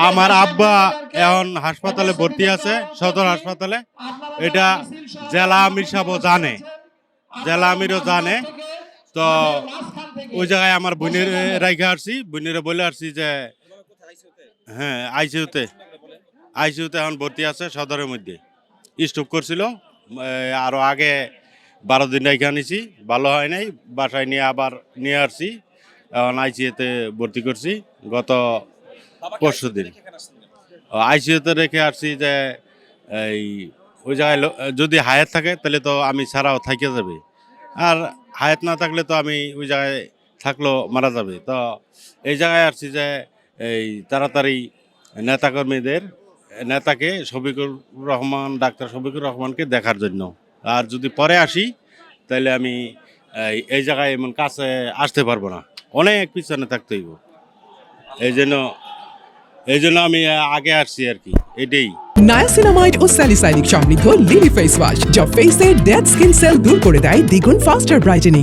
আমার আব্বা এখন হাসপাতালে ভর্তি আছে, সদর হাসপাতালে। এটা জেলা আমির সাহেবও জানে, জেলা আমিরও জানে। তো ওই জায়গায় আমার বোনের রাইখে আসছি, বোনের বলে আসছি যে হ্যাঁ আইসিউতে এখন ভর্তি আছে সদরের মধ্যে। স্ট্রোক করছিল, আরও আগে 12 দিন রেখে আনিছি, ভালো হয় নাই, বাসায় নিয়ে আবার নিয়ে আসছি, এখন আইসিউতে ভর্তি করছি গত পরশু দিন। আইসিউতে রেখে আসছি যে এই ওই জায়গায় যদি হায়াত থাকে তাহলে তো আমি ছাড়াও থাইকে যাবে, আর হায়াত না থাকলে তো আমি ওই জায়গায় থাকলেও মারা যাবে। তো এই জায়গায় আসছি যে এই তাড়াতাড়ি নেতাকর্মীদের নেতাকে শফিকুর রহমান, ডাক্তার শফিকুর রহমানকে দেখার জন্য। আর যদি পরে আসি তাহলে আমি এই জায়গায় এমন কাছে আসতে পারবো না, অনেক পিছনে থাকতে হইব। এই জন্য আমি আগে আসছি আর কি, এটাই। নায়াসিনামাইড ও স্যালিসাইলিক সমৃদ্ধ লিলি ফেস ওয়াশ, যা ফেসের ডেড স্কিন সেল দূর করে দেয় দ্বিগুণ ফাস্টার ব্রাইটেনিং।